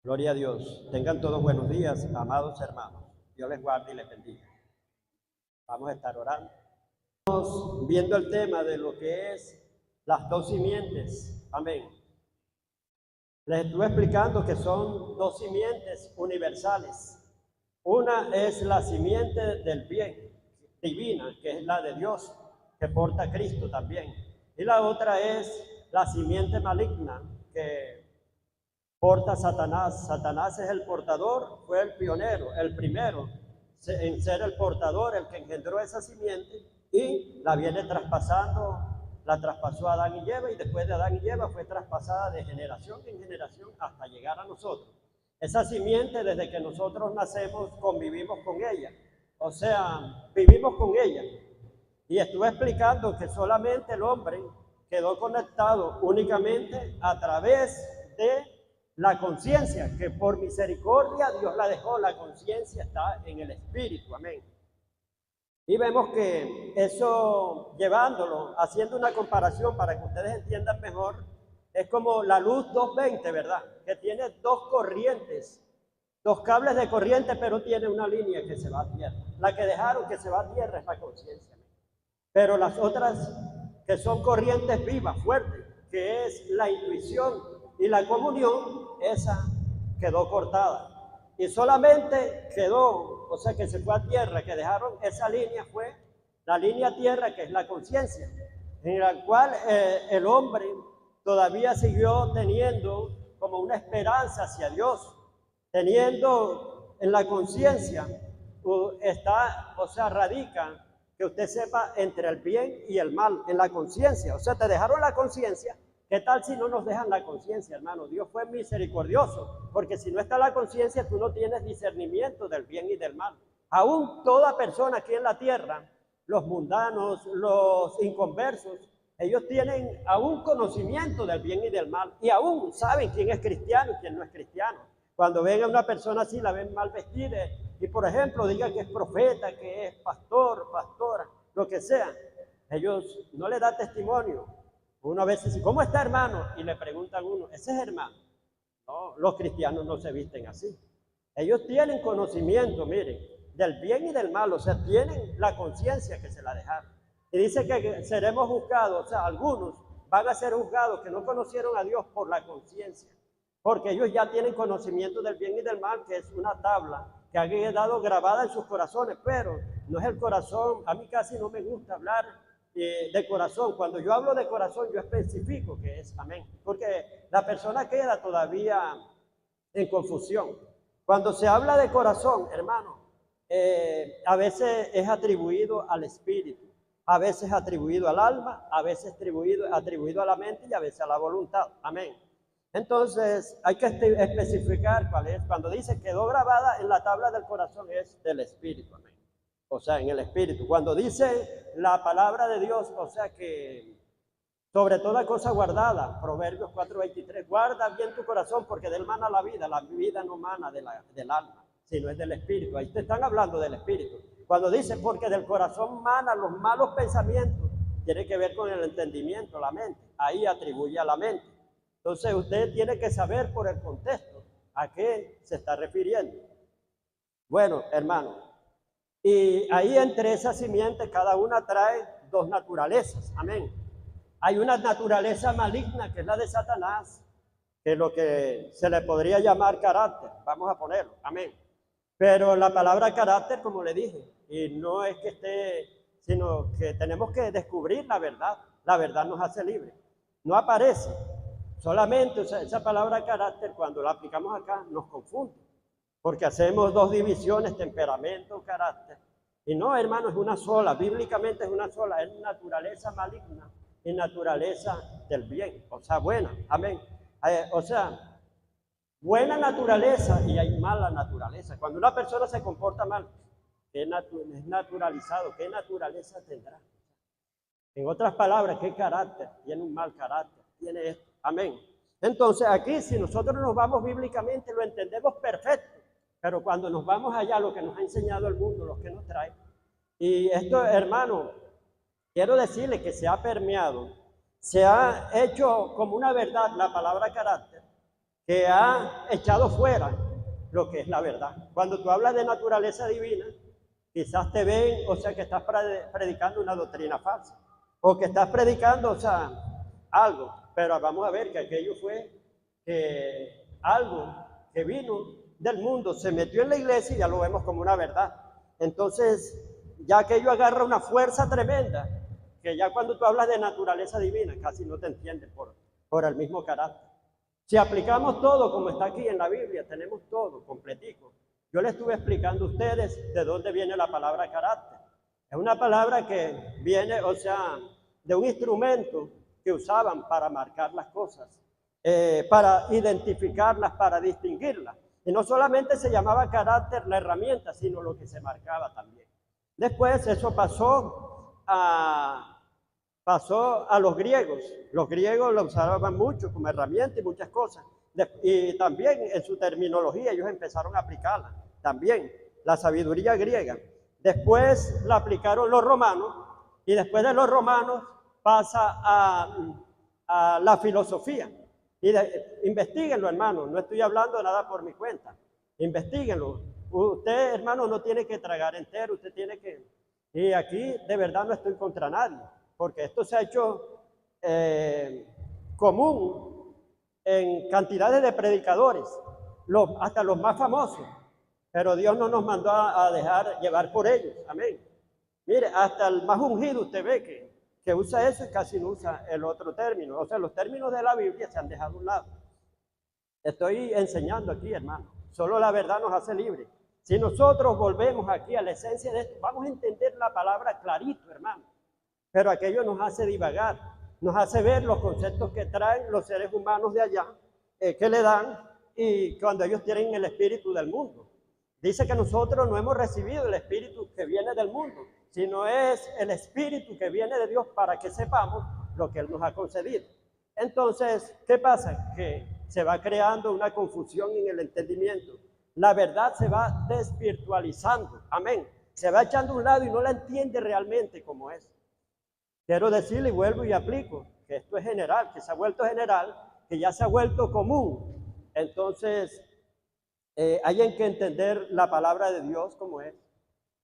Gloria a Dios. Tengan todos buenos días, amados hermanos. Dios les guarde y les bendiga. Vamos a estar orando. Estamos viendo el tema de lo que es las dos simientes. Amén. Les estuve explicando que son dos simientes universales. Una es la simiente del bien, divina, que es la de Dios, que porta a Cristo también. Y la otra es la simiente maligna, que porta Satanás. Satanás es el portador, fue el pionero, el primero en ser el portador, el que engendró esa simiente y la viene traspasando, la traspasó a Adán y Eva, y después de Adán y Eva fue traspasada de generación en generación hasta llegar a nosotros. Esa simiente, desde que nosotros nacemos, convivimos con ella, o sea, vivimos con ella. Y estuve explicando que solamente el hombre quedó conectado únicamente a través de la conciencia, que por misericordia Dios la dejó. La conciencia está en el espíritu, amén. Y vemos que eso, llevándolo, haciendo una comparación para que ustedes entiendan mejor, es como la luz 220, ¿verdad? Que tiene dos corrientes, dos cables de corriente, pero tiene una línea que se va a tierra. La que dejaron que se va a tierra es la conciencia. Pero las otras, que son corrientes vivas, fuertes, que es la intuición y la comunión, esa quedó cortada. Y solamente quedó, o sea que se fue a tierra, que dejaron esa línea, fue la línea tierra, que es la conciencia, en la cual el hombre todavía siguió teniendo como una esperanza hacia Dios, teniendo en la conciencia, está, o sea, radica que usted sepa entre el bien y el mal, en la conciencia. O sea, te dejaron la conciencia. ¿Qué tal si no nos dejan la conciencia, hermano? Dios fue misericordioso, porque si no está la conciencia, tú no tienes discernimiento del bien y del mal. Aún toda persona aquí en la tierra, los mundanos, los inconversos, ellos tienen aún conocimiento del bien y del mal, y aún saben quién es cristiano y quién no es cristiano. Cuando ven a una persona así, la ven mal vestida, y por ejemplo diga que es profeta, que es pastor, pastora, lo que sea, ellos no le dan testimonio. Uno a veces dice, ¿cómo está, hermano? Y le preguntan a uno, ¿ese es hermano? No, los cristianos no se visten así. Ellos tienen conocimiento, miren, del bien y del mal, o sea, tienen la conciencia que se la dejaron. Y dice que seremos juzgados, o sea, algunos van a ser juzgados que no conocieron a Dios por la conciencia, porque ellos ya tienen conocimiento del bien y del mal, que es una tabla que ha quedado grabada en sus corazones, pero no es el corazón. A mí casi no me gusta hablar de corazón. Cuando yo hablo de corazón, yo especifico que es amén, porque la persona queda todavía en confusión. Cuando se habla de corazón, hermano, a veces es atribuido al espíritu, a veces atribuido al alma, a veces atribuido a la mente y a veces a la voluntad, amén. Entonces hay que especificar cuál es. Cuando dice quedó grabada en la tabla del corazón, es del espíritu, amén. O sea, en el espíritu. Cuando dice la palabra de Dios, o sea que sobre toda cosa guardada, Proverbios 4:23, guarda bien tu corazón porque de él mana la vida no mana del alma, sino es del espíritu. Ahí te están hablando del espíritu. Cuando dice porque del corazón mana los malos pensamientos, tiene que ver con el entendimiento, la mente. Ahí atribuye a la mente. Entonces usted tiene que saber por el contexto a qué se está refiriendo. Bueno, hermano, y ahí entre esas simientes cada una trae dos naturalezas, amén. Hay una naturaleza maligna que es la de Satanás, que es lo que se le podría llamar carácter, vamos a ponerlo, amén. Pero la palabra carácter, como le dije, y no es que esté, sino que tenemos que descubrir la verdad nos hace libres. No aparece, solamente, o sea, esa palabra carácter cuando la aplicamos acá nos confunde, porque hacemos dos divisiones, temperamento, carácter, y no, hermano, es una sola, bíblicamente es una sola, es naturaleza maligna y naturaleza del bien, o sea, buena, amén. O sea, buena naturaleza y hay mala naturaleza. Cuando una persona se comporta mal, es naturalizado, ¿qué naturaleza tendrá? En otras palabras, ¿qué carácter? Tiene un mal carácter, tiene esto, amén. Entonces aquí, si nosotros nos vamos bíblicamente, lo entendemos perfecto, pero cuando nos vamos allá, lo que nos ha enseñado el mundo, lo que nos trae, y esto, hermano, quiero decirle que se ha permeado, se ha hecho como una verdad la palabra carácter, que ha echado fuera lo que es la verdad. Cuando tú hablas de naturaleza divina, quizás te ven, o sea, que estás predicando una doctrina falsa, o que estás predicando, o sea, algo, pero vamos a ver que aquello fue algo que vino del mundo, se metió en la iglesia y ya lo vemos como una verdad. Entonces, ya aquello agarra una fuerza tremenda, que ya cuando tú hablas de naturaleza divina, casi no te entiendes por el mismo carácter. Si aplicamos todo como está aquí en la Biblia, tenemos todo completico. Yo les estuve explicando a ustedes de dónde viene la palabra carácter. Es una palabra que viene, o sea, de un instrumento que usaban para marcar las cosas, para identificarlas, para distinguirlas. Y no solamente se llamaba carácter la herramienta, sino lo que se marcaba también. Después eso pasó a los griegos. Los griegos lo usaban mucho como herramienta y muchas cosas. Y también en su terminología ellos empezaron a aplicarla. También la sabiduría griega. Después la aplicaron los romanos y después de los romanos pasa a la filosofía. Y investíguenlo, hermano. No estoy hablando nada por mi cuenta. Investíguenlo. Usted, hermano, no tiene que tragar entero. Usted tiene que... Y aquí de verdad no estoy contra nadie, porque esto se ha hecho común en cantidades de predicadores, hasta los más famosos, pero Dios no nos mandó a dejar llevar por ellos, amén. Mire, hasta el más ungido usted ve que usa eso y casi no usa el otro término, o sea, los términos de la Biblia se han dejado a un lado. Estoy enseñando aquí, hermano, solo la verdad nos hace libres. Si nosotros volvemos aquí a la esencia de esto, vamos a entender la palabra clarito, hermano. Pero aquello nos hace divagar, nos hace ver los conceptos que traen los seres humanos de allá, que le dan, y cuando ellos tienen el espíritu del mundo. Dice que nosotros no hemos recibido el espíritu que viene del mundo, sino es el espíritu que viene de Dios para que sepamos lo que Él nos ha concedido. Entonces, ¿qué pasa? Que se va creando una confusión en el entendimiento. La verdad se va desvirtualizando, amén. Se va echando a un lado y no la entiende realmente como es. Quiero decirle y vuelvo y aplico que esto es general, que se ha vuelto general, que ya se ha vuelto común. Entonces, hay que entender la palabra de Dios como es.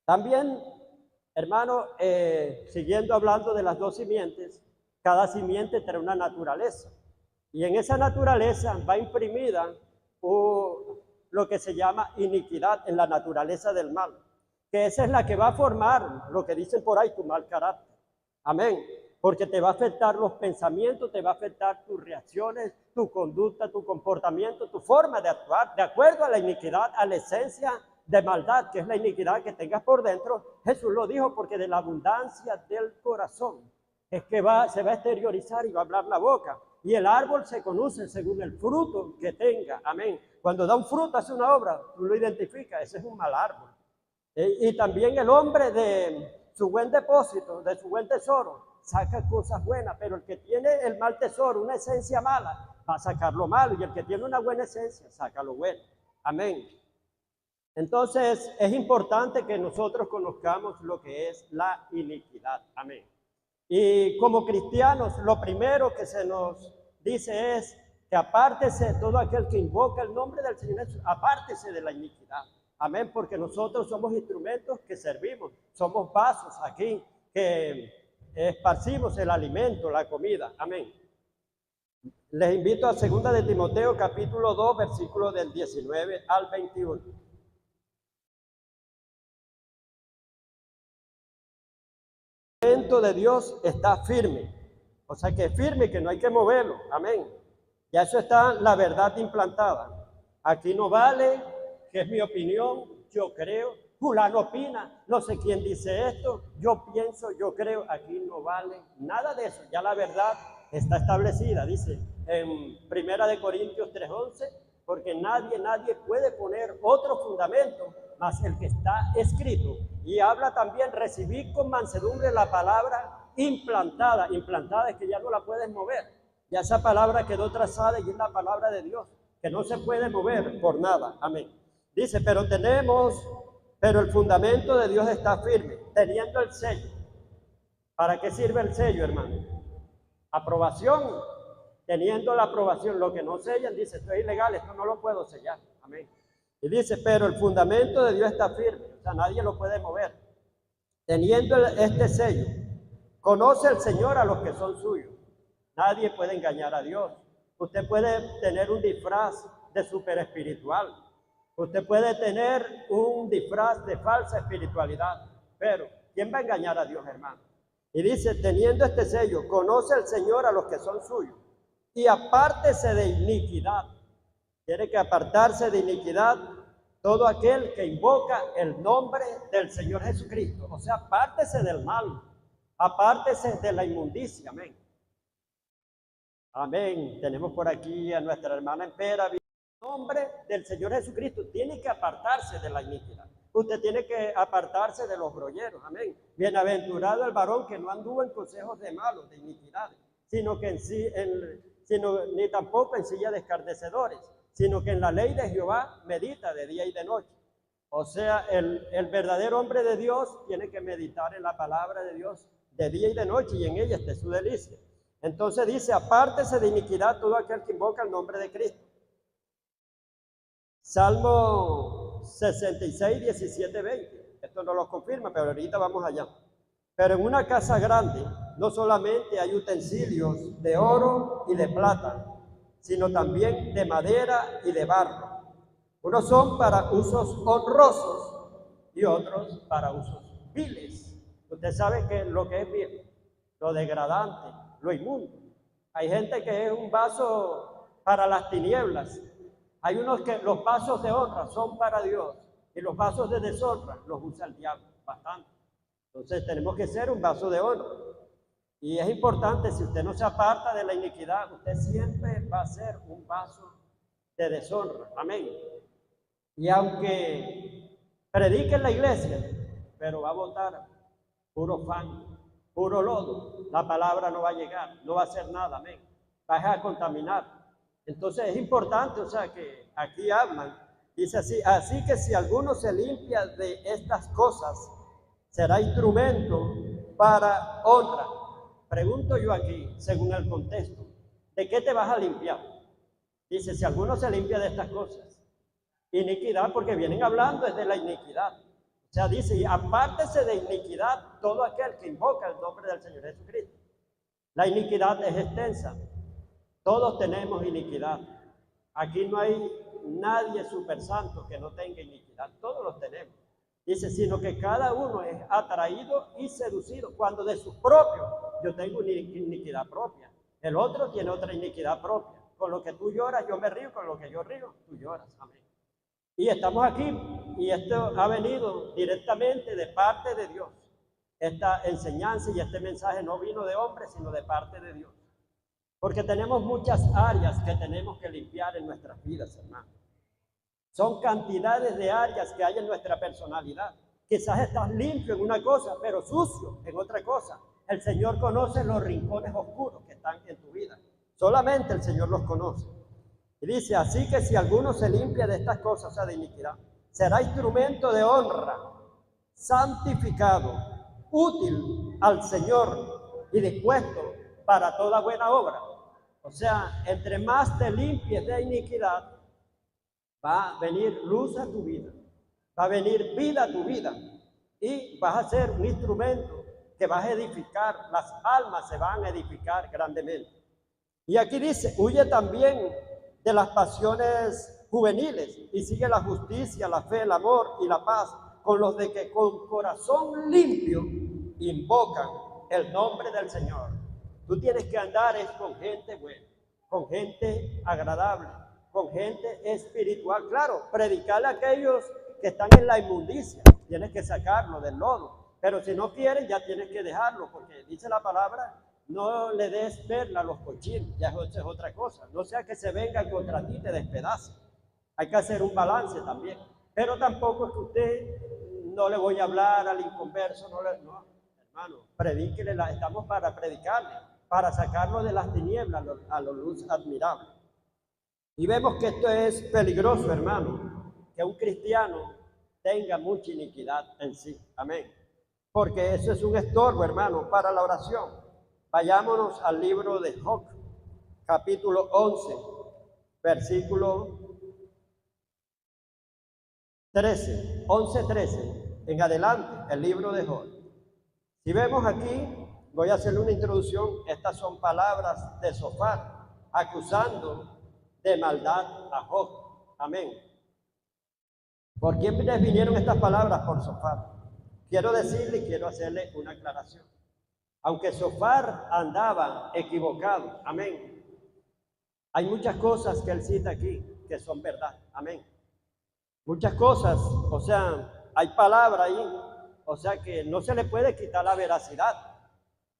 También, hermano, siguiendo hablando de las dos simientes, cada simiente trae una naturaleza. Y en esa naturaleza va imprimida lo que se llama iniquidad en la naturaleza del mal, que esa es la que va a formar lo que dicen por ahí, tu mal carácter. Amén. Porque te va a afectar los pensamientos, te va a afectar tus reacciones, tu conducta, tu comportamiento, tu forma de actuar, de acuerdo a la iniquidad, a la esencia de maldad, que es la iniquidad que tengas por dentro. Jesús lo dijo, porque de la abundancia del corazón es que se va a exteriorizar y va a hablar la boca. Y el árbol se conoce según el fruto que tenga. Amén. Cuando da un fruto, hace una obra, tú lo identificas, ese es un mal árbol. Y también el hombre de su buen depósito, de su buen tesoro, saca cosas buenas, pero el que tiene el mal tesoro, una esencia mala, va a sacar lo malo, y el que tiene una buena esencia, saca lo bueno. Amén. Entonces, es importante que nosotros conozcamos lo que es la iniquidad. Amén. Y como cristianos, lo primero que se nos dice es que apártese todo aquel que invoca el nombre del Señor Jesús, apártese de la iniquidad. Amén, porque nosotros somos instrumentos que servimos, somos vasos aquí que esparcimos el alimento, la comida. Amén. Les invito a 2 de Timoteo, capítulo 2, versículos del 19 al 21. El fundamento de Dios está firme, o sea que firme, que no hay que moverlo. Amén. Ya eso está la verdad implantada. Aquí no vale que es mi opinión, yo creo, fulano opina, no sé quién dice esto, yo pienso, yo creo. Aquí no vale nada de eso, ya la verdad está establecida. Dice en 1 de Corintios 3:11, porque nadie puede poner otro fundamento más el que está escrito. Y habla también, recibir con mansedumbre la palabra implantada. Implantada es que ya no la puedes mover, ya esa palabra quedó trazada y es la palabra de Dios, que no se puede mover por nada. Amén. Dice, pero el fundamento de Dios está firme, teniendo el sello. ¿Para qué sirve el sello, hermano? Aprobación. teniendo la aprobación. Lo que no sellan, dice, esto es ilegal, esto no lo puedo sellar. Amén. Y dice, pero el fundamento de Dios está firme, o sea, nadie lo puede mover. Teniendo este sello, conoce el Señor a los que son suyos. Nadie puede engañar a Dios. Usted puede tener un disfraz de super espiritual. Usted puede tener un disfraz de falsa espiritualidad. Pero, ¿quién va a engañar a Dios, hermano? Y dice, teniendo este sello, conoce el Señor a los que son suyos. Y apártese de iniquidad. Tiene que apartarse de iniquidad todo aquel que invoca el nombre del Señor Jesucristo. O sea, apártese del mal. Apártese de la inmundicia. Amén. Amén. Tenemos por aquí a nuestra hermana Empera. En nombre del Señor Jesucristo, tiene que apartarse de la iniquidad. Usted tiene que apartarse de los brolleros. Amén. Bienaventurado el varón que no anduvo en consejos de malos, de iniquidades, sino que ni tampoco en silla de escarnecedores, sino que en la ley de Jehová medita de día y de noche. O sea, el verdadero hombre de Dios tiene que meditar en la palabra de Dios de día y de noche, y en ella esté su delicia. Entonces dice, apártese de iniquidad todo aquel que invoca el nombre de Cristo. Salmo 66, 17, 20. Esto no lo confirma, pero ahorita vamos allá. Pero en una casa grande no solamente hay utensilios de oro y de plata, sino también de madera y de barro. Unos son para usos honrosos y otros para usos viles. Usted sabe que lo que es vil, lo degradante, lo inmundo. Hay gente que es un vaso para las tinieblas. Hay unos que los vasos de honra son para Dios y los vasos de deshonra los usa el diablo bastante. Entonces tenemos que ser un vaso de honra. Y es importante, si usted no se aparta de la iniquidad, usted siempre va a ser un vaso de deshonra. Amén. Y aunque predique en la iglesia, pero va a botar puro fango, puro lodo, la palabra no va a llegar, no va a hacer nada, amén. Va a contaminar. Entonces es importante, o sea, que aquí hablan, dice así que si alguno se limpia de estas cosas, será instrumento para honra. Pregunto yo aquí, según el contexto, ¿de qué te vas a limpiar? Dice, si alguno se limpia de estas cosas, iniquidad, porque vienen hablando es de la iniquidad. O sea, dice, apártese de iniquidad todo aquel que invoca el nombre del Señor Jesucristo. La iniquidad es extensa. Todos tenemos iniquidad. Aquí no hay nadie super santo que no tenga iniquidad. Todos los tenemos. Dice, sino que cada uno es atraído y seducido. Cuando de sus propios, yo tengo una iniquidad propia. El otro tiene otra iniquidad propia. Con lo que tú lloras, yo me río. Con lo que yo río, tú lloras. Amén. Y estamos aquí, y esto ha venido directamente de parte de Dios. Esta enseñanza y este mensaje no vino de hombre, sino de parte de Dios. Porque tenemos muchas áreas que tenemos que limpiar en nuestras vidas, hermanos. Son cantidades de áreas que hay en nuestra personalidad. Quizás estás limpio en una cosa, pero sucio en otra cosa. El Señor conoce los rincones oscuros que están en tu vida. Solamente el Señor los conoce. Y dice, así que si alguno se limpia de estas cosas, o sea, de iniquidad, será instrumento de honra, santificado, útil al Señor y dispuesto para toda buena obra. O sea, entre más te limpies de iniquidad, va a venir luz a tu vida, va a venir vida a tu vida, y vas a ser un instrumento que vas a edificar, las almas se van a edificar grandemente. Y aquí dice, huye también de las pasiones juveniles y sigue la justicia, la fe, el amor y la paz con los de que con corazón limpio invocan el nombre del Señor. Tú tienes que andar es con gente buena, con gente agradable, con gente espiritual. Claro, predicarle a aquellos que están en la inmundicia, tienes que sacarlo del lodo. Pero si no quieres, ya tienes que dejarlo, porque dice la palabra, no le des perla a los cochinos, ya eso es otra cosa. No sea que se vengan contra ti y te despedacen. Hay que hacer un balance también. Pero tampoco es que usted no le voy a hablar al inconverso, no, hermano, predíquele, estamos para predicarle, para sacarlo de las tinieblas a la luz admirable. Y vemos que esto es peligroso, hermano, que un cristiano tenga mucha iniquidad en sí. Amén. Porque eso es un estorbo, hermano, para la oración. Vayámonos al libro de Job. capítulo 11, versículo 13, 11:13, en adelante, el libro de Job. Si vemos aquí, voy a hacerle una introducción. Estas son palabras de Sofar, acusando de maldad a Job. Amén. ¿Por quién les vinieron estas palabras? Por Sofar. Quiero decirle y quiero hacerle una aclaración. Aunque Sofar andaba equivocado, amén, hay muchas cosas que él cita aquí que son verdad, amén. Muchas cosas, o sea, hay palabras ahí, o sea que no se le puede quitar la veracidad,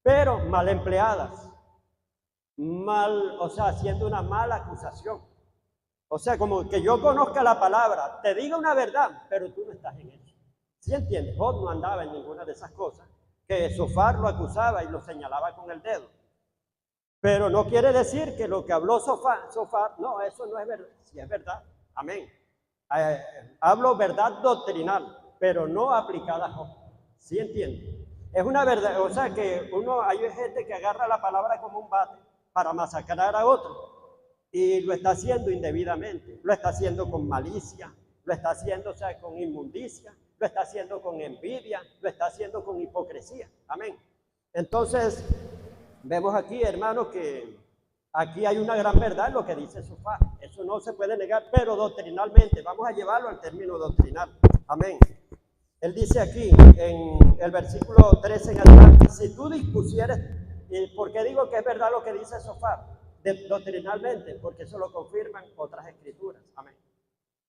pero mal empleadas, mal, o sea, haciendo una mala acusación. O sea, como que yo conozca la palabra, te diga una verdad, pero tú no estás en eso. ¿Sí entiendes? Job no andaba en ninguna de esas cosas, que Sofar lo acusaba y lo señalaba con el dedo. Pero no quiere decir que lo que habló Sofar, no, eso no es verdad. Sí es verdad, amén. Hablo verdad doctrinal, pero no aplicada a Job. ¿Sí entiende? Es una verdad, o sea que hay gente que agarra la palabra como un bate para masacrar a otro y lo está haciendo indebidamente, lo está haciendo con malicia, lo está haciendo, o sea, con inmundicia, lo está haciendo con envidia, lo está haciendo con hipocresía. Amén. Entonces, vemos aquí, hermanos, que aquí hay una gran verdad en lo que dice Sofá. Eso no se puede negar, pero doctrinalmente, vamos a llevarlo al término doctrinal. Amén. Él dice aquí, en el versículo 13 en adelante, si tú dispusieras, ¿por qué digo que es verdad lo que dice Sofá? Doctrinalmente, porque eso lo confirman otras escrituras. Amén.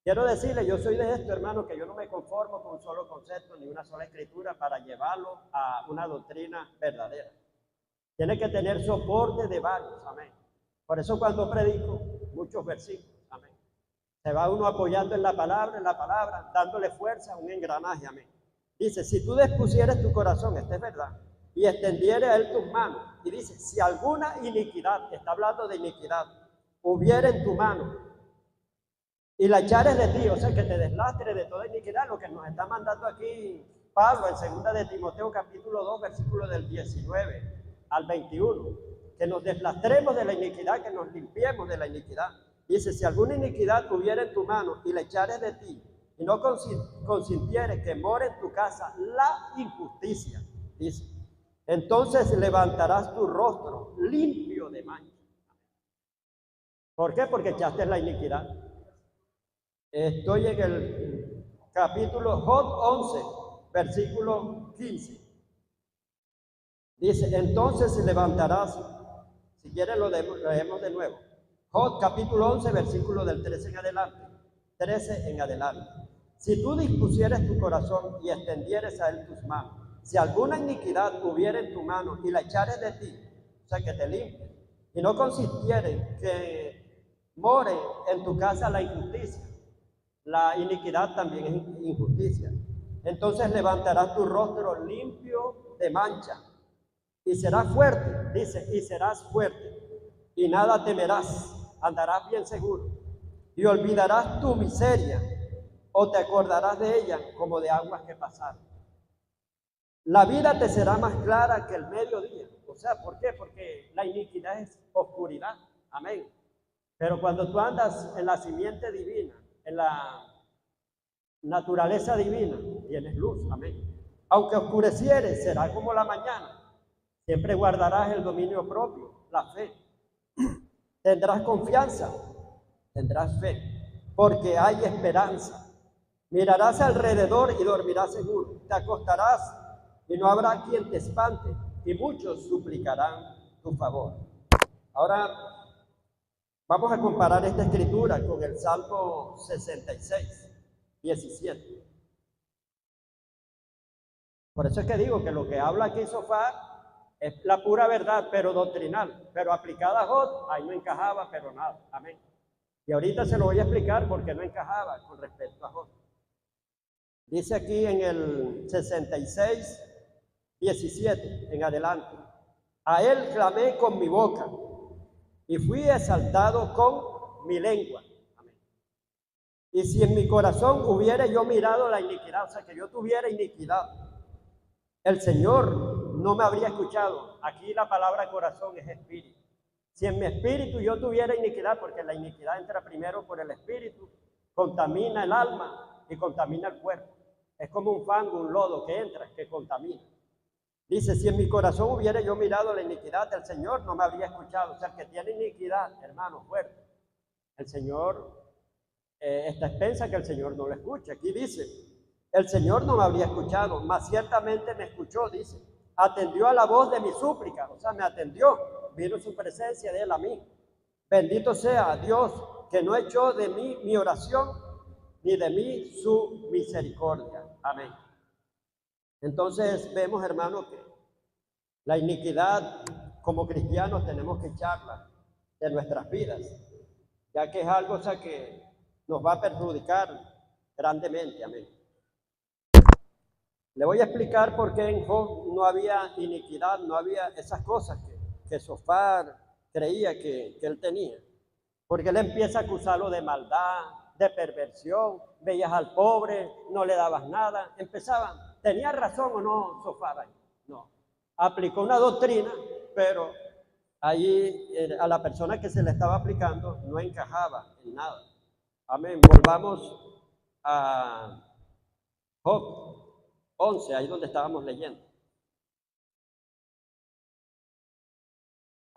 Quiero decirle, yo soy de esto, hermano, que yo no me conformo con un solo concepto ni una sola escritura para llevarlo a una doctrina verdadera. Tiene que tener soporte de varios, amén. Por eso cuando predico, muchos versículos, amén. Se va uno apoyando en la palabra, dándole fuerza a un engranaje, amén. Dice, si tú dispusieres tu corazón, esta es verdad, y extendieres a él tus manos, y dice, si alguna iniquidad, está hablando de iniquidad, hubiera en tu mano, y la echares de ti, o sea, que te deslastres de toda iniquidad, lo que nos está mandando aquí Pablo en 2 de Timoteo capítulo 2, versículo del 19 al 21, que nos deslastremos de la iniquidad, que nos limpiemos de la iniquidad. Dice, si alguna iniquidad hubiera en tu mano y la echares de ti, y no consintieres que more en tu casa la injusticia, dice, entonces levantarás tu rostro limpio de mancha. ¿Por qué? Porque echaste la iniquidad. Estoy en el capítulo Job 11, versículo 15. Dice, entonces levantarás, si quieres lo leemos de nuevo. Job capítulo 11, versículo del 13 en adelante. 13 en adelante. Si tú dispusieres tu corazón y extendieres a él tus manos, si alguna iniquidad hubiera en tu mano y la echares de ti, o sea que te limpies, y no consintiere que more en tu casa la injusticia, la iniquidad también es injusticia, entonces levantarás tu rostro limpio de mancha y serás fuerte, dice, y serás fuerte y nada temerás, andarás bien seguro y olvidarás tu miseria o te acordarás de ella como de aguas que pasaron. La vida te será más clara que el mediodía. O sea, ¿por qué? Porque la iniquidad es oscuridad. Amén. Pero cuando tú andas en la simiente divina, en la naturaleza divina, tienes luz. Amén. Aunque oscurecieres, será como la mañana. Siempre guardarás el dominio propio, la fe. Tendrás confianza, tendrás fe, porque hay esperanza. Mirarás alrededor y dormirás seguro. Te acostarás y no habrá quien te espante, y muchos suplicarán tu favor. Ahora vamos a comparar esta escritura con el Salmo 66, 17. Por eso es que digo que lo que habla aquí Sofar es la pura verdad, pero doctrinal, pero aplicada a Job, ahí no encajaba, pero nada. Amén. Y ahorita se lo voy a explicar porque no encajaba con respecto a Job. Dice aquí en el 66, 17 en adelante, a él clamé con mi boca y fui exaltado con mi lengua. Amén. Y si en mi corazón hubiera yo mirado la iniquidad, o sea, que yo tuviera iniquidad, el Señor no me habría escuchado. Aquí la palabra corazón es espíritu. Si en mi espíritu yo tuviera iniquidad, porque la iniquidad entra primero por el espíritu, contamina el alma y contamina el cuerpo. Es como un fango, un lodo que entra, que contamina. Dice, si en mi corazón hubiera yo mirado la iniquidad del Señor, no me habría escuchado. O sea, el que tiene iniquidad, hermano, fuerte, el Señor está expensa que el Señor no lo escuche. Aquí dice, el Señor no me habría escuchado, mas ciertamente me escuchó, dice. Atendió a la voz de mi súplica, o sea, me atendió, vino su presencia de él a mí. Bendito sea Dios, que no echó de mí mi oración, ni de mí su misericordia. Amén. Entonces vemos, hermano, que la iniquidad como cristianos tenemos que echarla de nuestras vidas, ya que es algo, o sea, que nos va a perjudicar grandemente. Amén. Le voy a explicar por qué en Job no había iniquidad, no había esas cosas que Sofar creía que él tenía. Porque él empieza a acusarlo de maldad, de perversión, veías al pobre, no le dabas nada, empezaban, ¿tenía razón o no Sofar ahí? No, aplicó una doctrina, pero allí a la persona que se le estaba aplicando no encajaba en nada. Amén, volvamos a Job 11, ahí donde estábamos leyendo.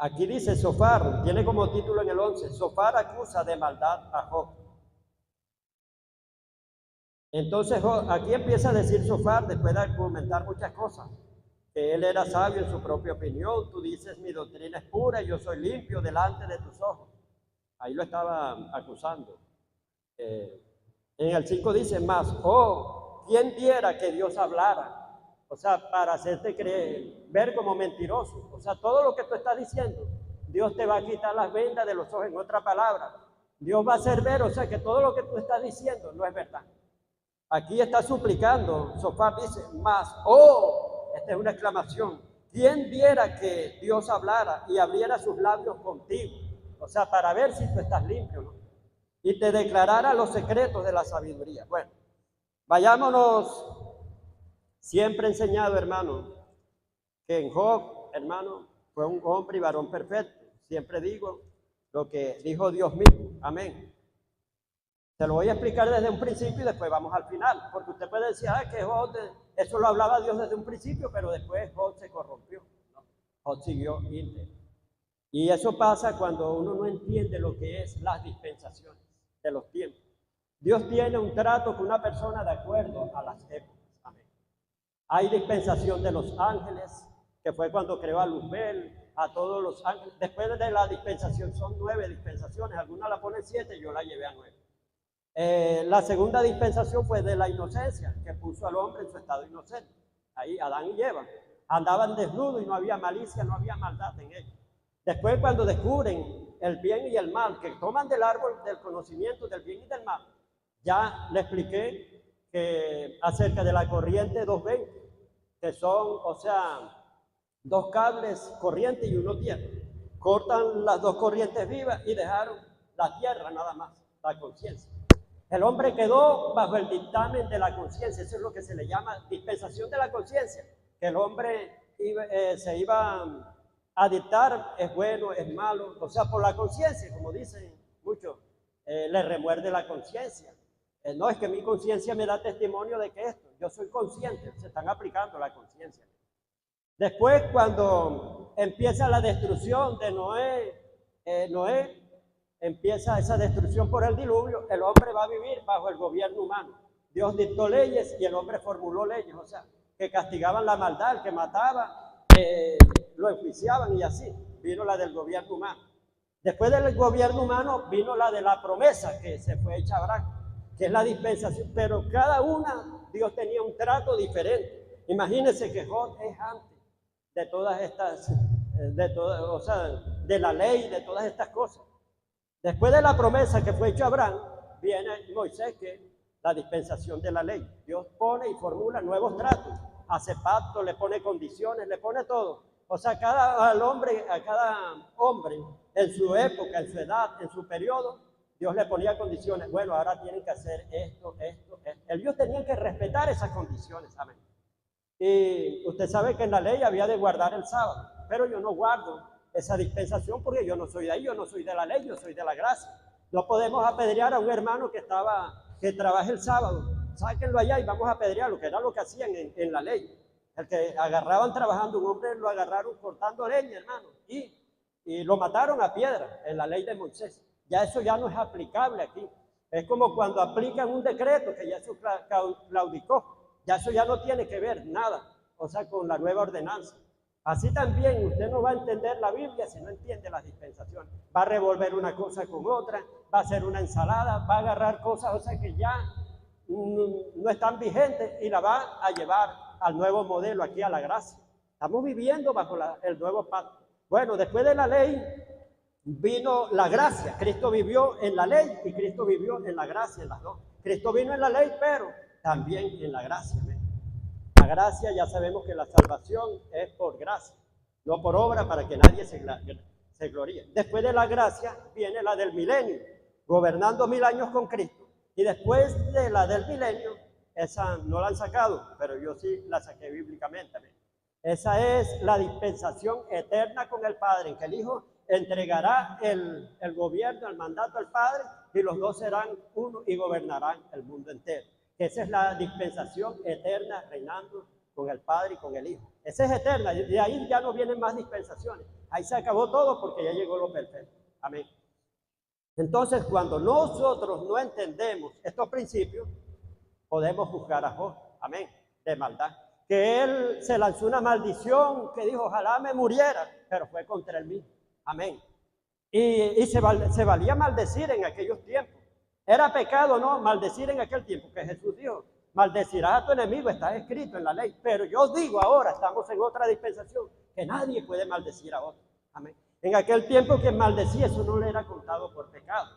Aquí dice Sofar, tiene como título en el 11, Sofar acusa de maldad a Job. Entonces aquí empieza a decir Sofar, después de argumentar muchas cosas, que él era sabio en su propia opinión. Tú dices, mi doctrina es pura, yo soy limpio delante de tus ojos. Ahí lo estaba acusando. En el 5 dice, más, ¿quién diera que Dios hablara? O sea, para hacerte creer, ver como mentiroso. O sea, todo lo que tú estás diciendo, Dios te va a quitar las vendas de los ojos. En otra palabra, Dios va a hacer ver, o sea, que todo lo que tú estás diciendo no es verdad. Aquí está suplicando, Sofar dice, más, esta es una exclamación, ¿quién viera que Dios hablara y abriera sus labios contigo? O sea, para ver si tú estás limpio, ¿no? Y te declarara los secretos de la sabiduría. Bueno, vayámonos. Siempre he enseñado, hermano, que en Job, hermano, fue un hombre y varón perfecto. Siempre digo lo que dijo Dios mismo. Amén. Se lo voy a explicar desde un principio y después vamos al final. Porque usted puede decir, que Job, eso lo hablaba Dios desde un principio, pero después Job se corrompió. No, Job siguió íntegro. Y eso pasa cuando uno no entiende lo que es las dispensaciones de los tiempos. Dios tiene un trato con una persona de acuerdo a las épocas. Amén. Hay dispensación de los ángeles, que fue cuando creó a Luzbel, a todos los ángeles. Después de la dispensación son 9 dispensaciones, algunas la ponen 7, yo la llevé a 9. La segunda dispensación fue de la inocencia, que puso al hombre en su estado inocente. Ahí Adán y Eva andaban desnudos y no había malicia, no había maldad en ellos. Después, cuando descubren el bien y el mal, que toman del árbol del conocimiento del bien y del mal, ya le expliqué que acerca de la corriente 220, que son, o sea, 2 cables corriente y uno tierra. Cortan las 2 corrientes vivas y dejaron la tierra nada más, la conciencia. El hombre quedó bajo el dictamen de la conciencia. Eso es lo que se le llama dispensación de la conciencia, que el hombre se iba a dictar, es bueno, es malo, o sea, por la conciencia, como dicen muchos, le remuerde la conciencia. No, es que mi conciencia me da testimonio de que esto, yo soy consciente, se están aplicando la conciencia. Después, cuando empieza la destrucción de Noé, empieza esa destrucción por el diluvio, el hombre va a vivir bajo el gobierno humano. Dios dictó leyes y el hombre formuló leyes, o sea, que castigaban la maldad, el que mataba, lo enjuiciaban y así. Vino la del gobierno humano. Después del gobierno humano vino la de la promesa que se fue hecha a Abraham, que es la dispensación, pero cada una Dios tenía un trato diferente. Imagínense que Job es antes de todas estas, o sea, de la ley, de todas estas cosas. Después de la promesa que fue hecha a Abraham, viene Moisés, que es la dispensación de la ley. Dios pone y formula nuevos tratos, hace pacto, le pone condiciones, le pone todo. O sea, a cada hombre, en su época, en su edad, en su periodo, Dios le ponía condiciones. Bueno, ahora tienen que hacer esto. Ellos tenían que respetar esas condiciones, ¿saben? Y usted sabe que en la ley había de guardar el sábado, pero yo no guardo esa dispensación, porque yo no soy de ahí, yo no soy de la ley, yo soy de la gracia. No podemos apedrear a un hermano que trabaja el sábado. Sáquenlo allá y vamos a apedrearlo, que era lo que hacían en la ley. El que agarraban trabajando, un hombre lo agarraron cortando leña, hermano, y lo mataron a piedra en la ley de Moisés. Ya eso ya no es aplicable aquí. Es como cuando aplican un decreto que ya se claudicó. Ya eso ya no tiene que ver nada, o sea, con la nueva ordenanza. Así también usted no va a entender la Biblia si no entiende las dispensaciones. Va a revolver una cosa con otra, va a hacer una ensalada, va a agarrar cosas, o sea, que ya no están vigentes y la va a llevar al nuevo modelo, aquí a la gracia. Estamos viviendo bajo el nuevo pacto. Bueno, después de la ley vino la gracia. Cristo vivió en la ley y Cristo vivió en la gracia, en las dos. Cristo vino en la ley, pero también en la gracia. La gracia, ya sabemos que la salvación es por gracia, no por obra, para que nadie se gloríe. Después de la gracia viene la del milenio, gobernando 1000 años con Cristo. Y después de la del milenio, esa no la han sacado, pero yo sí la saqué bíblicamente. Esa es la dispensación eterna con el Padre, en que el Hijo entregará el gobierno, el mandato al Padre, y los dos serán uno y gobernarán el mundo entero. Esa es la dispensación eterna, reinando con el Padre y con el Hijo. Esa es eterna, y de ahí ya no vienen más dispensaciones. Ahí se acabó todo porque ya llegó lo perfecto. Amén. Entonces, cuando nosotros no entendemos estos principios, podemos juzgar a Job, amén, de maldad. Que él se lanzó una maldición, que dijo, ojalá me muriera, pero fue contra él mismo, amén. Y se valía maldecir en aquellos tiempos. Era pecado, ¿no? Maldecir en aquel tiempo, que Jesús dijo, maldecirás a tu enemigo, está escrito en la ley. Pero yo os digo ahora, estamos en otra dispensación, que nadie puede maldecir a otro, amén. En aquel tiempo que maldecía, eso no le era contado por pecado.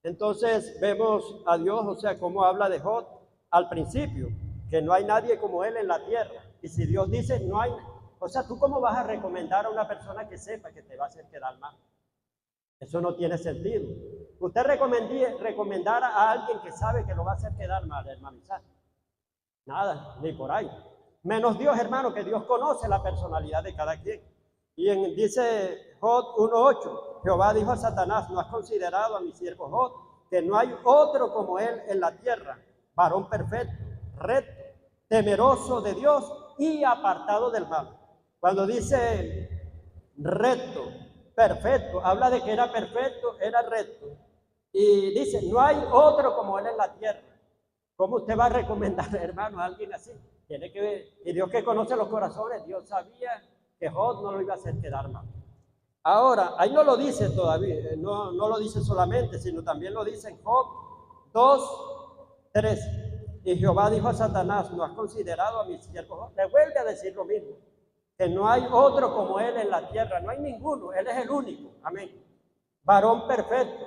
Entonces vemos a Dios, o sea, cómo habla de Job al principio, que no hay nadie como él en la tierra. Y si Dios dice no hay, o sea, ¿tú cómo vas a recomendar a una persona que sepa que te va a hacer quedar mal? Eso no tiene sentido. Usted recomendara a alguien que sabe que lo va a hacer quedar mal, hermano Isaac. Nada, ni por ahí. Menos Dios, hermano, que Dios conoce la personalidad de cada quien. Y dice Job 1:8, Jehová dijo a Satanás, ¿no has considerado a mi siervo Job, que no hay otro como él en la tierra, varón perfecto, recto, temeroso de Dios y apartado del mal? Cuando dice recto, perfecto, habla de que era perfecto, era recto. Y dice, no hay otro como él en la tierra. ¿Cómo usted va a recomendar, hermano, a alguien así? Tiene que ver, y Dios que conoce los corazones, Dios sabía que Job no lo iba a hacer quedar mal. Ahora, ahí no lo dice todavía, no lo dice solamente, sino también lo dice en Job 2:3. Y Jehová dijo a Satanás, ¿no has considerado a mi siervo Job? Le vuelve a decir lo mismo, que no hay otro como él en la tierra, no hay ninguno, él es el único, amén. Varón perfecto.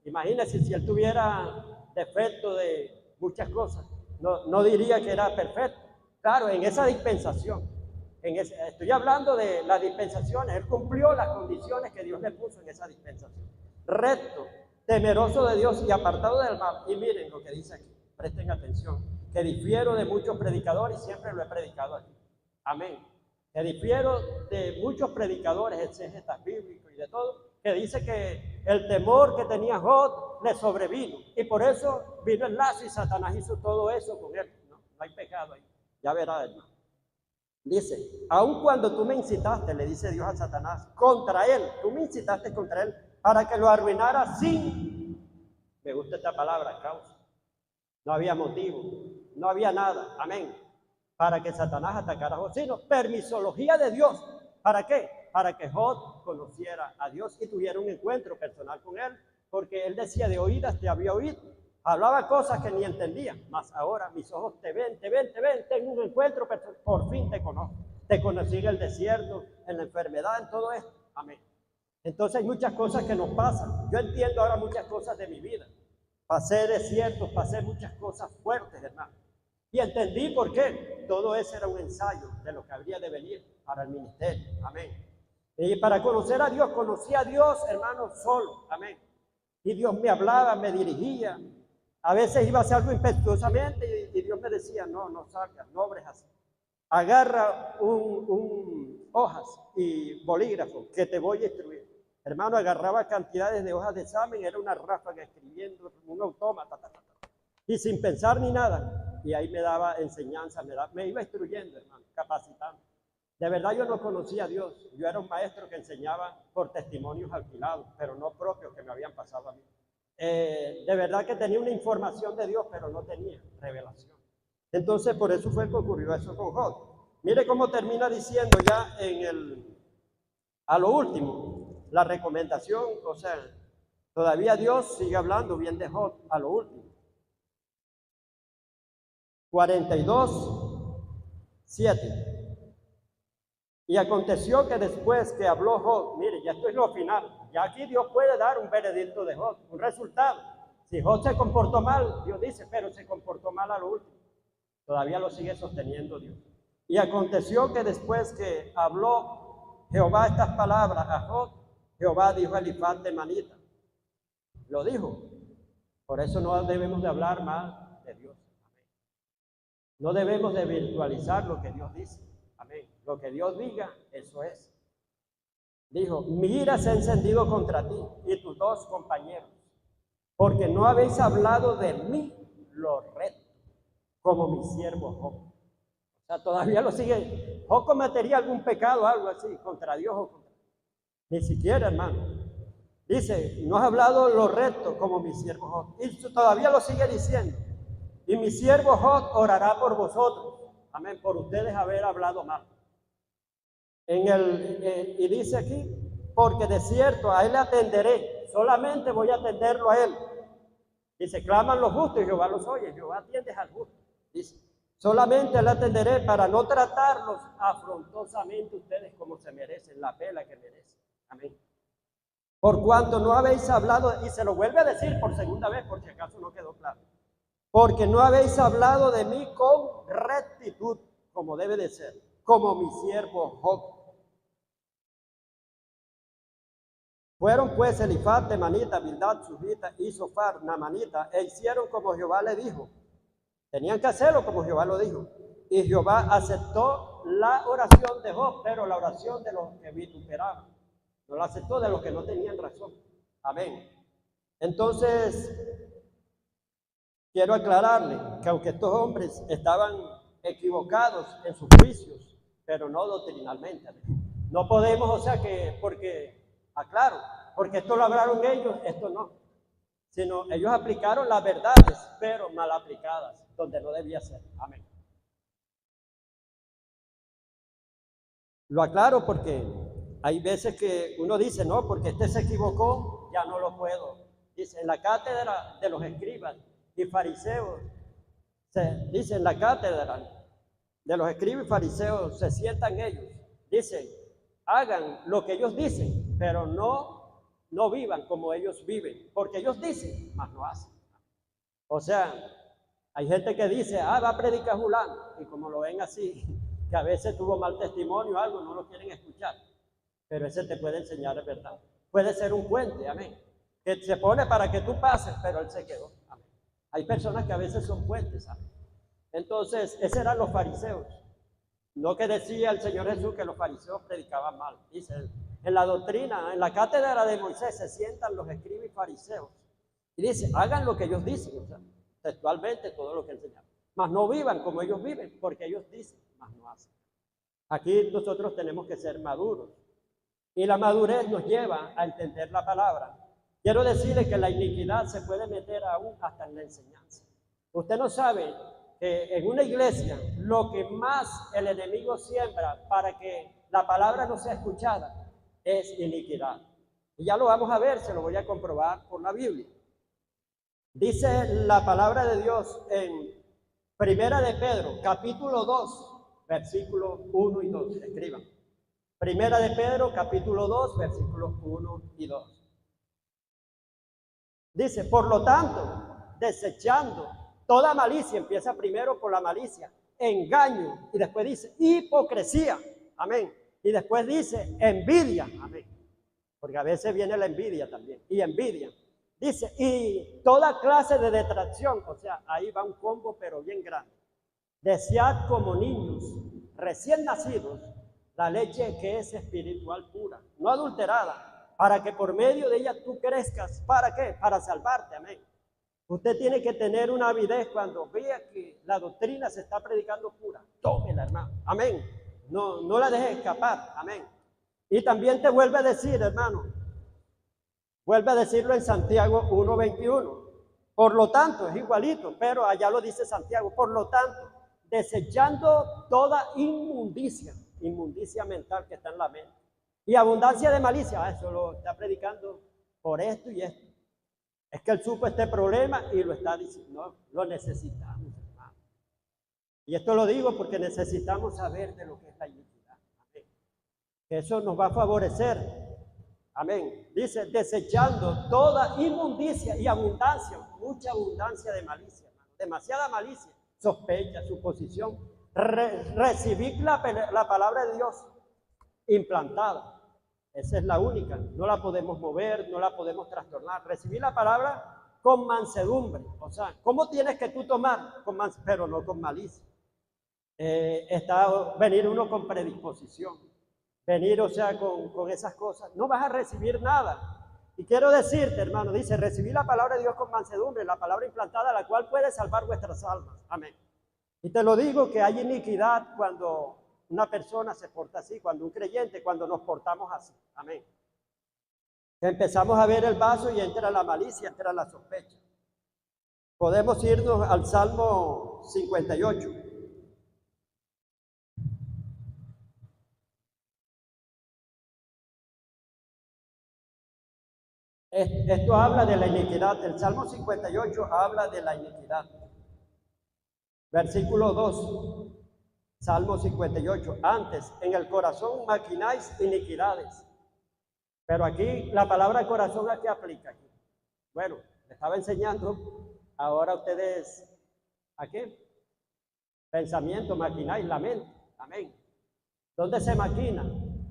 Imagínense si él tuviera defecto de muchas cosas, no diría que era perfecto. Claro, en esa dispensación, estoy hablando de las dispensaciones, él cumplió las condiciones que Dios le puso en esa dispensación. Recto, temeroso de Dios y apartado del mal. Y miren lo que dice aquí, presten atención, que difiero de muchos predicadores y siempre lo he predicado aquí. Amén. Que difiero de muchos predicadores, exégetas bíblicos y de todo, que dice que el temor que tenía Job le sobrevino y por eso vino el lazo y Satanás hizo todo eso con él. No hay pecado ahí, ya verá, hermano. Dice, aun cuando tú me incitaste, le dice Dios a Satanás, contra él, tú me incitaste contra él para que lo arruinara sin, me gusta esta palabra, causa. No había motivo, no había nada, amén, para que Satanás atacara a Job, sino permisología de Dios. ¿Para qué? Para que Job conociera a Dios y tuviera un encuentro personal con él, porque él decía, de oídas te había oído. Hablaba cosas que ni entendía, mas ahora mis ojos te ven, tengo un encuentro personal, por fin te conozco. Te conocí en el desierto, en la enfermedad, en todo esto. Amén. Entonces hay muchas cosas que nos pasan. Yo entiendo ahora muchas cosas de mi vida. Pasé desiertos, pasé muchas cosas fuertes, hermano. Y entendí por qué. Todo eso era un ensayo de lo que habría de venir para el ministerio. Amén. Y para conocer a Dios, conocí a Dios, hermano, solo. Amén. Y Dios me hablaba, me dirigía. A veces iba a hacer algo impetuosamente y Dios me decía, no salgas, no obres así. Agarra hojas y bolígrafo, que te voy a instruir. Hermano, agarraba cantidades de hojas de examen, era una ráfaga escribiendo, un autómata, y sin pensar ni nada. Y ahí me daba enseñanza, me iba instruyendo, hermano, capacitando. De verdad yo no conocía a Dios. Yo era un maestro que enseñaba por testimonios alquilados, pero no propios que me habían pasado a mí. De verdad que tenía una información de Dios, pero no tenía revelación. Entonces, por eso fue que ocurrió eso con Job. Mire cómo termina diciendo ya a lo último, la recomendación, o sea, todavía Dios sigue hablando bien de Job a lo último. 42:7. Y aconteció que después que habló Job, mire, ya esto es lo final, ya aquí Dios puede dar un veredicto de Job, un resultado. Si Job se comportó mal, Dios dice, pero se comportó mal a lo último. Todavía lo sigue sosteniendo Dios. Y aconteció que después que habló Jehová estas palabras a Job, Jehová dijo a Elifaz temanita. Lo dijo. Por eso no debemos de hablar mal de Dios. No debemos de virtualizar lo que Dios dice. Amén. Lo que Dios diga, eso es. Dijo, mi ira se ha encendido contra ti y tus dos compañeros, porque no habéis hablado de mí lo recto, como mi siervo Job. O sea, todavía lo sigue. Job cometería algún pecado, algo así, contra Dios o contra... Ni siquiera, hermano. Dice, no has hablado lo recto, como mi siervo Job. Y todavía lo sigue diciendo. Y mi siervo Job orará por vosotros. Amén, por ustedes haber hablado mal. Y dice aquí, porque de cierto a él le atenderé, solamente voy a atenderlo a él. Dice, claman los justos y Jehová los oye, Jehová atiende al justo. Dice, solamente le atenderé para no tratarlos afrontosamente ustedes como se merecen, la pela que merecen. Amén. Por cuanto no habéis hablado, y se lo vuelve a decir por segunda vez, por si acaso no quedó claro. Porque no habéis hablado de mí con rectitud, como debe de ser, como mi siervo Job. Fueron pues Elifaz, temanita, Bildad, Subita y Sofar, Namanita, e hicieron como Jehová le dijo. Tenían que hacerlo como Jehová lo dijo. Y Jehová aceptó la oración de Job, pero la oración de los que vituperaban. No la aceptó de los que no tenían razón. Amén. Entonces, quiero aclararle que aunque estos hombres estaban equivocados en sus juicios, pero no doctrinalmente. No podemos, o sea que, aclaro, porque esto lo hablaron ellos, esto no. Sino ellos aplicaron las verdades, pero mal aplicadas, donde no debía ser. Amén. Lo aclaro porque hay veces que uno dice, no, porque este se equivocó, ya no lo puedo. Dice, en la cátedra de los escribas y fariseos, dice, en la cátedra de los escribas y fariseos se sientan ellos. Dice, hagan lo que ellos dicen, pero no vivan como ellos viven, porque ellos dicen, mas no hacen. O sea, hay gente que dice, va a predicar fulano, y como lo ven así, que a veces tuvo mal testimonio o algo, no lo quieren escuchar, pero ese te puede enseñar de verdad. Puede ser un puente, amén, que se pone para que tú pases, pero él se quedó, amén. Hay personas que a veces son puentes, amén. Entonces, esos eran los fariseos. No que decía el Señor Jesús que los fariseos predicaban mal. Dice, en la doctrina, en la cátedra de Moisés se sientan los escribas y fariseos. Y dice, hagan lo que ellos dicen, o sea, textualmente todo lo que enseñan. Mas no vivan como ellos viven, porque ellos dicen, mas no hacen. Aquí nosotros tenemos que ser maduros. Y la madurez nos lleva a entender la palabra. Quiero decirle que la iniquidad se puede meter aún hasta en la enseñanza. Usted no sabe que en una iglesia lo que más el enemigo siembra para que la palabra no sea escuchada es iniquidad. Y ya lo vamos a ver, se lo voy a comprobar por la Biblia. Dice la palabra de Dios en Primera de Pedro, capítulo 2, versículos 1 y 2. Escriban. Primera de Pedro, capítulo 2, versículos 1 y 2. Dice, por lo tanto, desechando toda malicia, empieza primero por la malicia, engaño, y después dice hipocresía, amén. Y después dice envidia, amén. Porque a veces viene la envidia también, y envidia. Dice, y toda clase de detracción, o sea, ahí va un combo pero bien grande. Desead como niños recién nacidos la leche que es espiritual pura, no adulterada, para que por medio de ella tú crezcas. ¿Para qué? Para salvarte, amén. Usted tiene que tener una avidez cuando vea que la doctrina se está predicando pura. Tómela, hermano, amén. No la dejes escapar, amén. Y también te vuelve a decir, hermano, vuelve a decirlo en Santiago 1:21. Por lo tanto, es igualito, pero allá lo dice Santiago. Por lo tanto, desechando toda inmundicia mental que está en la mente y abundancia de malicia, eso lo está predicando por esto y esto. Es que él supo este problema y lo está diciendo, no, lo necesitamos, hermano. Y esto lo digo porque necesitamos saber de lo que es la iniquidad. Amén. Que eso nos va a favorecer. Amén. Dice, desechando toda inmundicia y abundancia, mucha abundancia de malicia, hermano. Demasiada malicia, sospecha, suposición. Recibir la palabra de Dios implantada. Esa es la única. No la podemos mover, no la podemos trastornar. Recibir la palabra con mansedumbre. O sea, ¿cómo tienes que tú tomar? Pero no con malicia. Venir uno con predisposición. Venir, o sea, con esas cosas. No vas a recibir nada. Y quiero decirte, hermano, dice, recibir la palabra de Dios con mansedumbre, la palabra implantada, la cual puede salvar vuestras almas. Amén. Y te lo digo que hay iniquidad cuando una persona se porta así, cuando un creyente, cuando nos portamos así. Amén. Empezamos a ver el vaso y entra la malicia, entra la sospecha. Podemos irnos al Salmo 58. Esto habla de la iniquidad. El Salmo 58 habla de la iniquidad. Versículo 2. Salmo 58. Antes, en el corazón maquináis iniquidades. Pero aquí, la palabra corazón, ¿a qué aplica aquí? Bueno, le estaba enseñando. Ahora ustedes, ¿a qué? Pensamiento, maquináis la mente. Amén. ¿Dónde se maquina?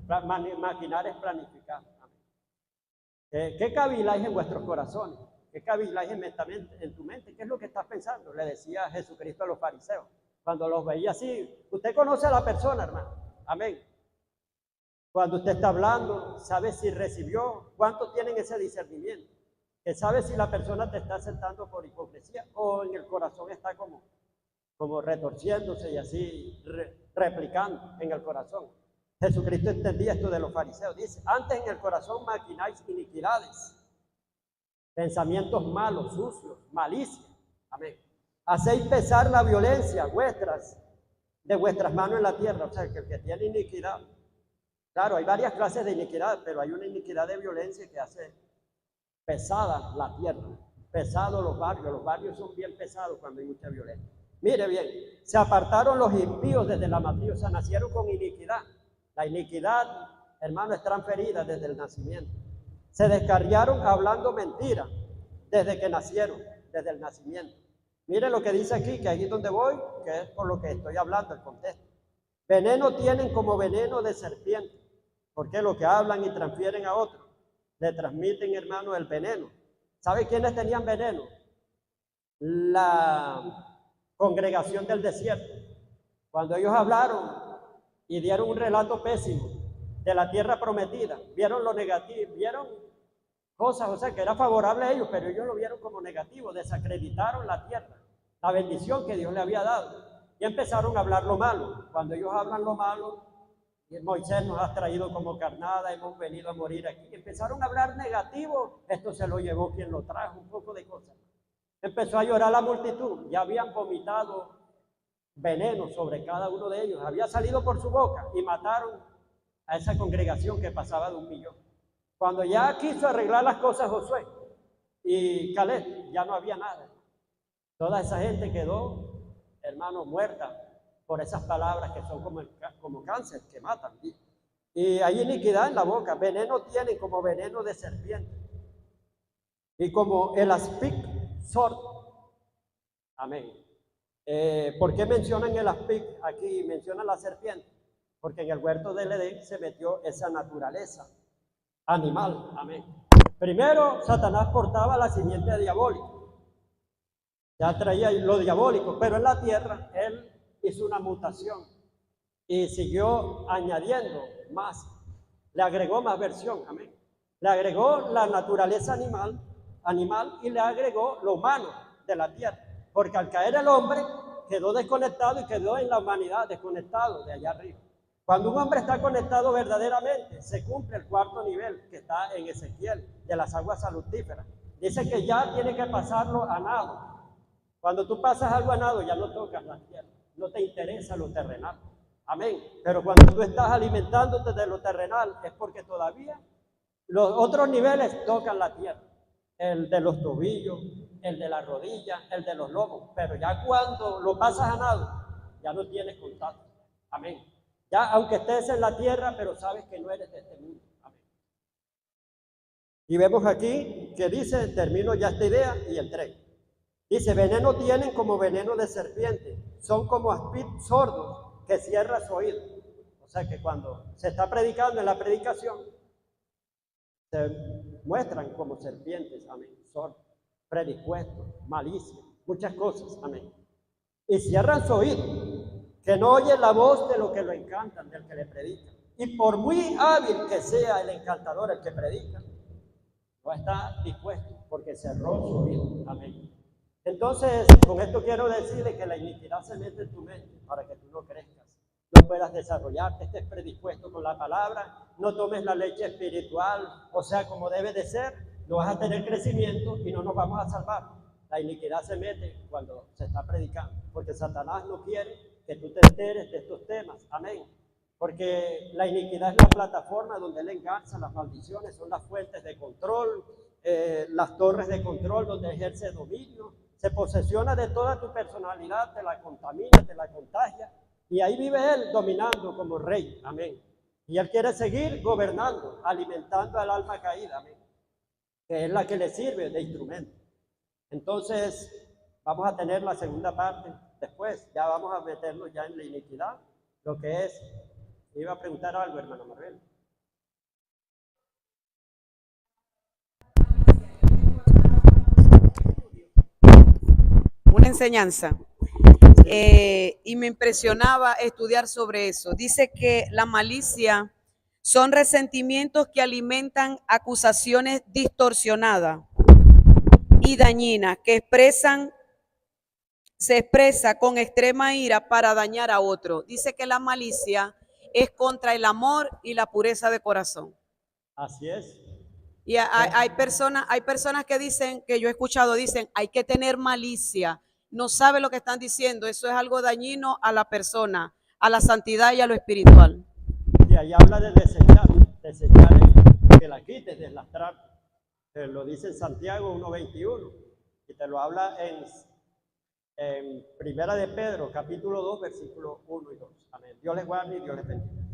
Maquinar es planificar. Amén. ¿Qué caviláis en vuestros corazones? ¿Qué caviláis en tu mente? ¿Qué es lo que estás pensando? Le decía Jesucristo a los fariseos. Cuando los veía así, usted conoce a la persona, hermano. Amén. Cuando usted está hablando, sabe si recibió, ¿cuántos tienen ese discernimiento? Que sabe si la persona te está aceptando por hipocresía o en el corazón está como retorciéndose y así replicando en el corazón. Jesucristo entendía esto de los fariseos. Dice, antes en el corazón maquináis iniquidades, pensamientos malos, sucios, malicia. Amén. Hacéis pesar la violencia de vuestras manos en la tierra. O sea, que el que tiene iniquidad. Claro, hay varias clases de iniquidad, pero hay una iniquidad de violencia que hace pesada la tierra. Pesado los barrios son bien pesados cuando hay mucha violencia. Mire bien, se apartaron los impíos desde la matriz, o sea, nacieron con iniquidad. La iniquidad, hermano, es transferida desde el nacimiento. Se descarriaron hablando mentira desde que nacieron, desde el nacimiento. Mire lo que dice aquí, que ahí es donde voy, que es por lo que estoy hablando, el contexto. Veneno tienen como veneno de serpiente, porque lo que hablan y transfieren a otros, le transmiten, hermano, el veneno. ¿Sabe quiénes tenían veneno? La congregación del desierto. Cuando ellos hablaron y dieron un relato pésimo de la tierra prometida, vieron lo negativo, vieron cosas, o sea, que era favorable a ellos, pero ellos lo vieron como negativo, desacreditaron la tierra, la bendición que Dios le había dado, y empezaron a hablar lo malo. Cuando ellos hablan lo malo, y Moisés nos ha traído como carnada, hemos venido a morir aquí, empezaron a hablar negativo, esto se lo llevó quien lo trajo, un poco de cosas. Empezó a llorar la multitud, ya habían vomitado veneno sobre cada uno de ellos, había salido por su boca y mataron a esa congregación que pasaba de 1.000.000. Cuando ya quiso arreglar las cosas Josué y Caleb, ya no había nada. Toda esa gente quedó, hermano, muerta por esas palabras que son como cáncer, que matan. Y hay iniquidad en la boca, veneno tienen como veneno de serpiente. Y como el aspic sordo. Amén. ¿Por qué mencionan el aspic aquí? Mencionan la serpiente. Porque en el huerto del Edén se metió esa naturaleza animal. Amén. Primero, Satanás portaba la simiente diabólica. Ya traía lo diabólico, pero en la tierra él hizo una mutación. Y siguió añadiendo más, le agregó más versión, amén. Le agregó la naturaleza animal y le agregó lo humano de la tierra. Porque al caer el hombre quedó desconectado y quedó en la humanidad desconectado de allá arriba. Cuando un hombre está conectado verdaderamente, se cumple el cuarto nivel que está en Ezequiel, de las aguas salutíferas. Dice que ya tiene que pasarlo a nado. Cuando tú pasas algo a nado, ya no tocas la tierra, no te interesa lo terrenal. Amén. Pero cuando tú estás alimentándote de lo terrenal, es porque todavía los otros niveles tocan la tierra. El de los tobillos, el de la rodilla, el de los lomos. Pero ya cuando lo pasas a nado, ya no tienes contacto. Amén. Ya aunque estés en la tierra, pero sabes que no eres de este mundo. Amén. Y vemos aquí que dice, termino ya esta idea y el 3. Dice, veneno tienen como veneno de serpiente. Son como aspid sordos que cierra su oído. O sea que cuando se está predicando en la predicación, se muestran como serpientes, amén, sordos, predispuestos, malicia, muchas cosas, amén. Y cierran su oído, que no oye la voz de lo que lo encantan, del que le predica. Y por muy hábil que sea el encantador, el que predica, no está dispuesto porque cerró su oído, amén. Entonces, con esto quiero decirle que la iniquidad se mete en tu mente para que tú no crezcas, no puedas desarrollarte, estés predispuesto con la palabra, no tomes la leche espiritual, o sea, como debe de ser, no vas a tener crecimiento y no nos vamos a salvar. La iniquidad se mete cuando se está predicando, porque Satanás no quiere que tú te enteres de estos temas, amén. Porque la iniquidad es la plataforma donde él engarza, las maldiciones son las fuentes de control, las torres de control donde ejerce dominio, se posesiona de toda tu personalidad, te la contamina, te la contagia, y ahí vive él dominando como rey, amén. Y él quiere seguir gobernando, alimentando al alma caída, amén, que es la que le sirve de instrumento. Entonces, vamos a tener la segunda parte después, ya vamos a meternos ya en la iniquidad, lo que es, iba a preguntar algo, hermano Marvel. Una enseñanza. Y me impresionaba estudiar sobre eso. Dice que la malicia son resentimientos que alimentan acusaciones distorsionadas y dañinas que se expresa con extrema ira para dañar a otro. Dice que la malicia es contra el amor y la pureza de corazón. Así es. Y hay personas que dicen, que yo he escuchado, dicen, hay que tener malicia. No sabe lo que están diciendo. Eso es algo dañino a la persona, a la santidad y a lo espiritual. Y ahí habla de desechar que la quites, deslastrar. Te lo dice en Santiago 1:21 y te lo habla en Primera de Pedro, capítulo 2, versículos 1 y 2. Amén. Dios les guarde y Dios les bendiga.